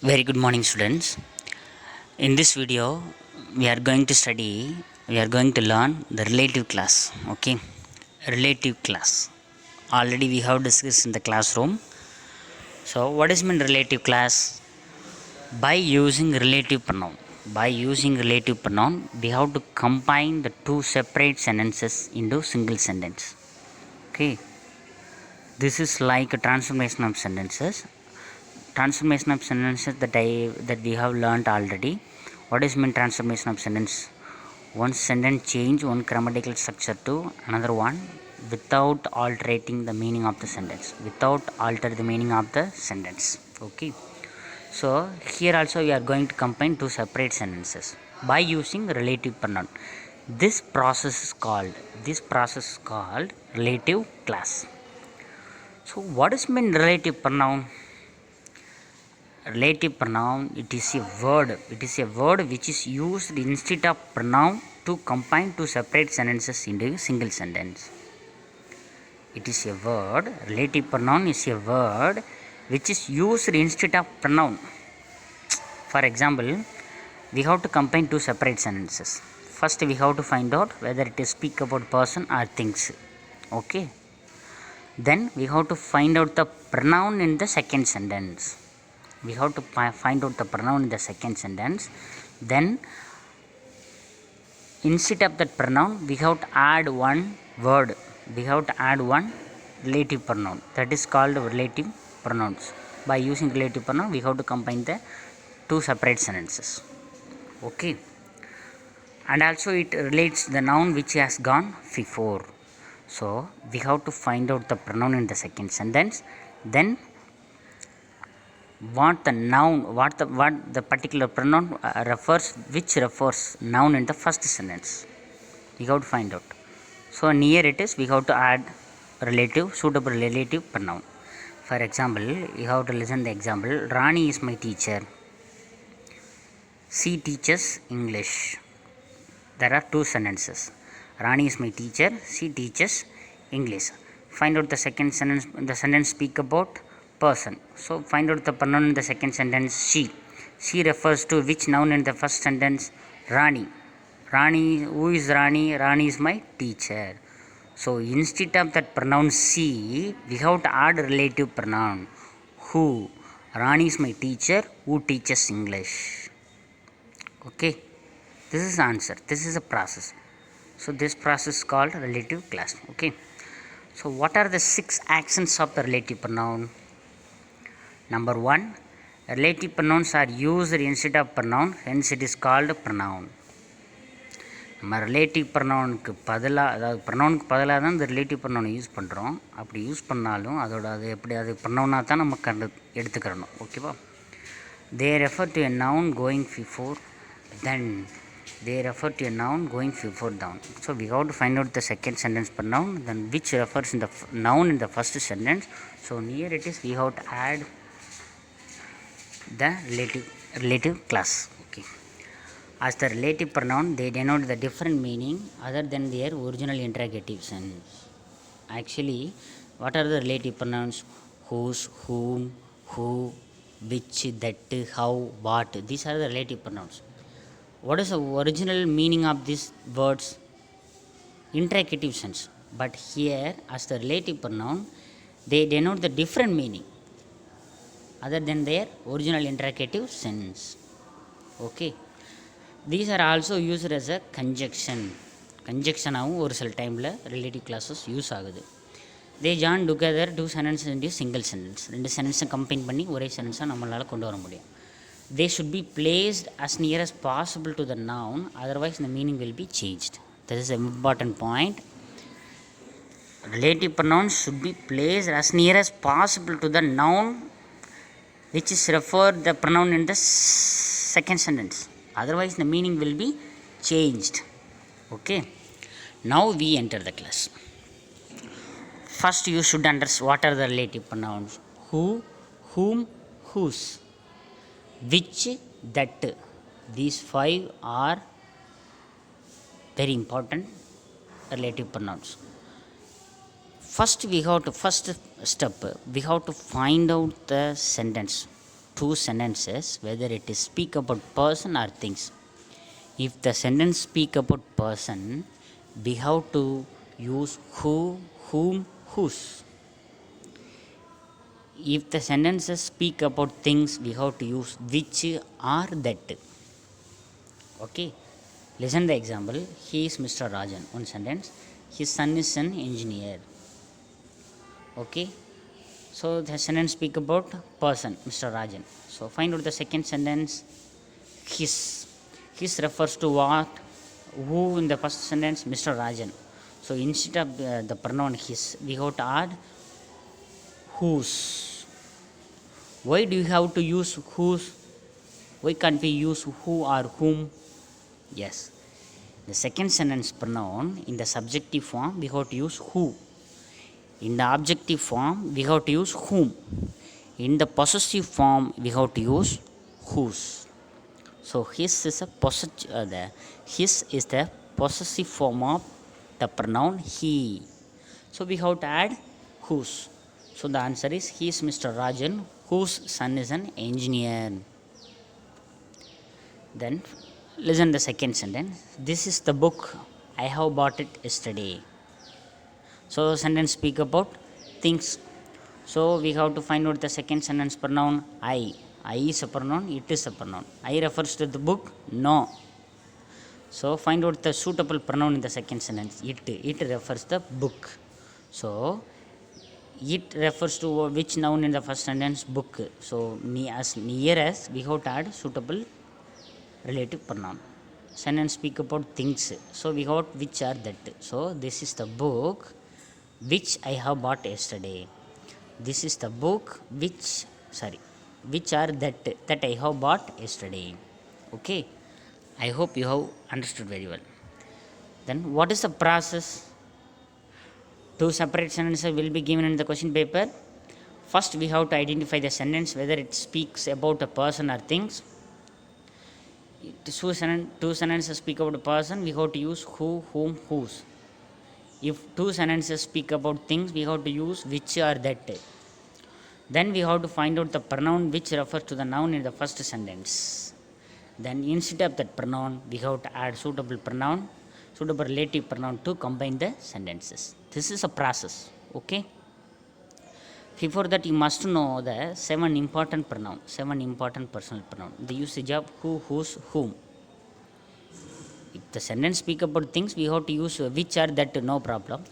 Very good morning, students. In this video, we are going to learn the relative class. Okay, relative class. Already we have discussed in the classroom. So, what is mean relative class? By using relative pronoun. By using relative pronoun, we have to combine the two separate sentences into single sentence. Okay, this is like a transformation of sentences. Transformation of sentences that we have learned already. What is mean transformation of sentence? One sentence change one grammatical structure to another one without altering the meaning of the sentence. Without alter the meaning of the sentence. Okay. So here also we are going to combine two separate sentences by using relative pronoun. This process is called relative class. So what is mean relative pronoun? Relative pronoun, it is a word which is used instead of pronoun to combine two separate sentences into a single sentence. It is a word, relative pronoun is a word which is used instead of pronoun. For example, we have to combine two separate sentences. First we have to find out whether it is speak about person or things. Okay, then we have to find out the pronoun in the second sentence. We have to find out the pronoun in the second sentence. Then instead of that pronoun, we have to add one word. We have to add one relative pronoun. That is called relative pronouns. By using relative pronoun, we have to combine the two separate sentences. Okay. And also it relates the noun which has gone before. So we have to find out the pronoun in the second sentence. Then what the particular pronoun which refers noun in the first sentence, we have to find out. So near it is, we have to add suitable relative pronoun. For example, you have to listen the example. Rani is my teacher. She teaches English. There are two sentences. Rani is my teacher. She teaches English. Find out the second sentence. The sentence speak about person. So find out the pronoun in the second sentence, she. She refers to which noun in the first sentence? Rani. Rani, who is Rani? Rani is my teacher. So instead of that pronoun she, we have to add relative pronoun who. Rani is my teacher who teaches English. Okay, this is the answer. This is a process. So this process is called relative class. Okay, so what are the 6 actions of the relative pronoun? Number 1, relative pronouns are used instead of pronoun, hence it is called pronoun. நம்ம relative ப்ரொனவுனுக்கு பதிலாக, அதாவது ப்ரொனவுனுக்கு பதிலாக தான் இந்த relative ப்ரொனவுனை use பண்ணுறோம். அப்படி use பண்ணாலும் அது எப்படி அது ப்ரொனவுனாக தான் நம்ம எடுத்துக்கிறணும். ஓகேவா? They refer to a noun going before, then. They refer to a noun going before down. So we have to find out the second sentence pronoun, then which refers in the noun in the first sentence. So near it is, we have to add the relative class. Okay. As the relative pronoun, they denote the different meaning other than their original interrogative sense. Actually, what are the relative pronouns? Whose, whom, who, which, that, how, what. These are the relative pronouns. What is the original meaning of these words? Interrogative sense. But here, as the relative pronoun, they denote the different meaning other than their original interrogative sense. Okay. These are also used as a conjunction. Conjunction ஆகும் ஒரு சில டைமில் relative clauses use ஆகுது. They join together two sentences into single sentence. ரெண்டு சென்டென்ஸை combine பண்ணி ஒரே சென்டென்ஸாக நம்மளால் கொண்டு வர முடியும். They should be placed as near as possible to the noun, otherwise the meaning will be changed. That is an important point. Relative pronouns should be placed as near as possible to the noun which is referred the pronoun in the second sentence, otherwise the meaning will be changed. Okay, now we enter the class. First you should understand what are the relative pronouns. Who, whom, whose, which, that. These 5 are very important relative pronouns. First step, we have to find out the sentence. two sentences, whether it is speak about person or things. If the sentence speak about person, we have to use who, whom, whose. If the sentences speak about things, we have to use which or that. Okay, listen the example. He is Mr. Rajan. One sentence. His son is an engineer. Okay, so the sentence speak about person, Mr. Rajan. So find out the second sentence. His. His refers to what? Who in the first sentence? Mr. Rajan. So instead of the pronoun his, we have to add whose. Why do you have to use whose? Why can't we use who or whom? Yes. The second sentence pronoun in the subjective form, we have to use who. In the objective form, we have to use whom. In the possessive form, we have to use whose. So his is the possessive form of the pronoun he. So we have to add whose. So the answer is he is Mr. Rajan, whose son is an engineer. Then listen the second sentence. This is the book. I have bought it yesterday. So sentence speak about things. So we have to find out the second sentence pronoun I. I is a pronoun, it is a pronoun. I refers to the book? No. So find out the suitable pronoun in the second sentence. It refers the book. So it refers to which noun in the first sentence? Book. So as near as we have to add suitable relative pronoun. Sentence speak about things. So we have which are that. So this is the book which I have bought yesterday. This is the book which are that I have bought yesterday. Okay, I hope you have understood very well. Then what is the process? Two separate sentences will be given in the question paper. First we have to identify the sentence whether it speaks about a person or things. Two sentences speak about a person, we have to use who, whom, whose. If two sentences speak about things, we have to use which or that. Then we have to find out the pronoun which refers to the noun in the first sentence. Then instead of that pronoun, we have to add suitable relative pronoun to combine the sentences. This is a process. Okay. Before that, you must know the 7 important personal pronoun. The usage of who, whose, whom. If the sentence speak about things, we have to use which or that, no problem.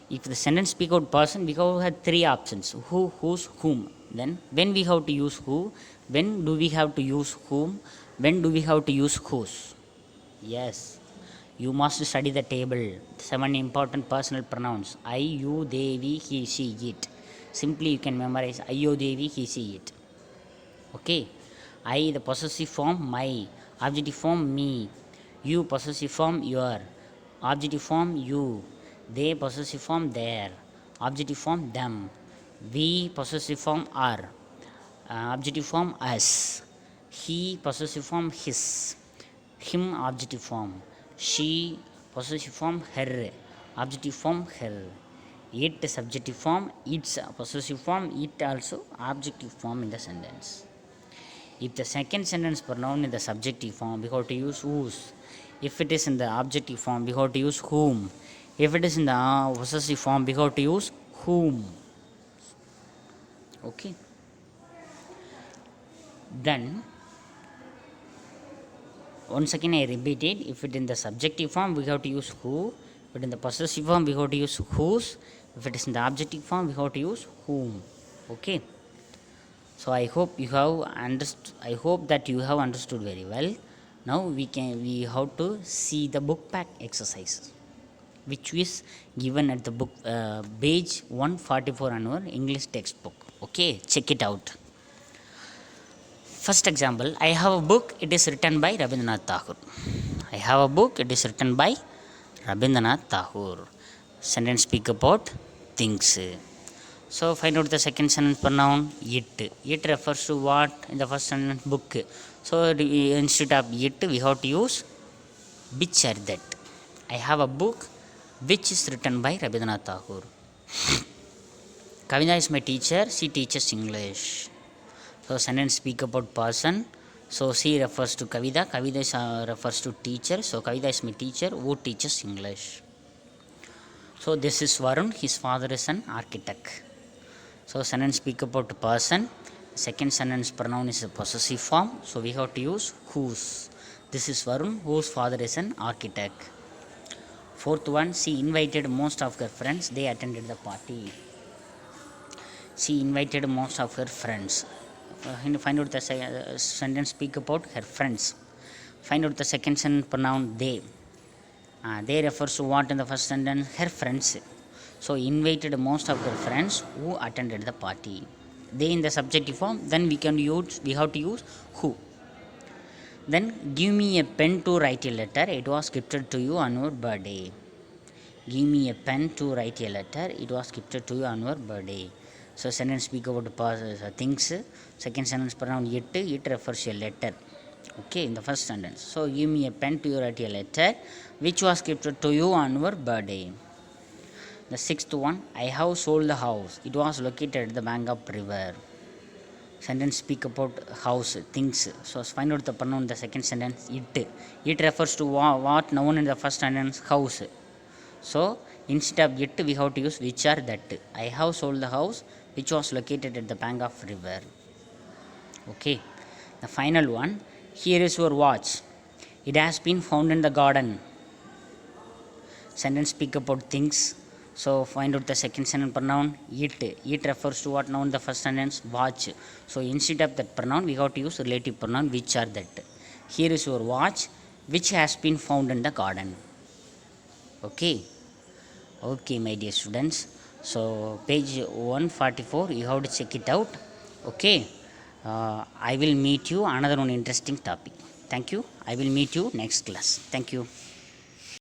If the sentence speak about person, we have 3 options: who, whose, whom. Then when we have to use who, when do we have to use whom, when do we have to use whose? Yes, you must study the table. 7 important personal pronouns: I, you, they, we, he, she, it. Simply you can memorize I, you, they, we, he, she, it. Okay. I, the possessive form my, objective form me, you, possessive form your, objective form you, they, possessive form their, objective form them, we, possessive form our, objective form us, he, possessive form his, him, objective form, she, possessive form her, objective form her, it, subjective form its, possessive form it also, objective form in the sentence. If the second sentence pronoun in the subjective form, we have to use whose. If it is in the objective form, we have to use whom. If it is in the possessive form, we have to use whom. Okay. Then once again I repeat it. If it in the subjective form, we have to use who. If it in the possessive form, we have to use whose. If it is in the objective form, we have to use whom. Okay. So I hope you have understood. I hope that you have understood very well. Now we have to see the book pack exercise, which is given at the book page 144 on our English textbook. Okay, check it out. First example: I have a book. It is written by Rabindranath Tagore. I have a book. It is written by Rabindranath Tagore. Sentence speak about things. So find out the second sentence pronoun it. It refers to what in the first sentence? Book. So instead of it, we have to use which or that. I have a book which is written by Rabindranath Tagore. Kavita is my teacher. She teaches English. So sentence speak about person. So she refers to Kavita. Kavita refers to teacher. So Kavita is my teacher who teaches English. So this is Varun. His father is an architect. So sentence speak about person. Second sentence pronoun is a possessive form. So we have to use whose. This is Varun, whose father is an architect. Fourth one, she invited most of her friends. They attended the party. She invited most of her friends. Find out the sentence speak about her friends. Find out the second sentence pronoun they. They refers to what in the first sentence? Her friends. So invited most of her friends who attended the party. They in the subjective form. Then we have to use who. Then give me a pen to write a letter. It was gifted to you on your birthday. Give me a pen to write a letter. It was gifted to you on your birthday. So sentence speak about things. Second sentence pronoun it. It refers to a letter. Okay, in the first sentence. So give me a pen to write a letter which was gifted to you on your birthday. The sixth one, I have sold the house. It was located at the bank of river. Sentence speak about house, things. So find out the pronoun in the second sentence, it. It refers to what noun in the first sentence, house. So instead of it, we have to use which or that. I have sold the house which was located at the bank of river. Okay. The final one, here is your watch. It has been found in the garden. Sentence speak about things. So find out the second sentence pronoun it. It refers to what noun? The first sentence, watch. So instead of that pronoun, we have to use relative pronoun which or that. Here is your watch which has been found in the garden. Okay. Okay, my dear students. So page 144, you have to check it out. Okay. I will meet you another one interesting topic. Thank you. I will meet you next class. Thank you.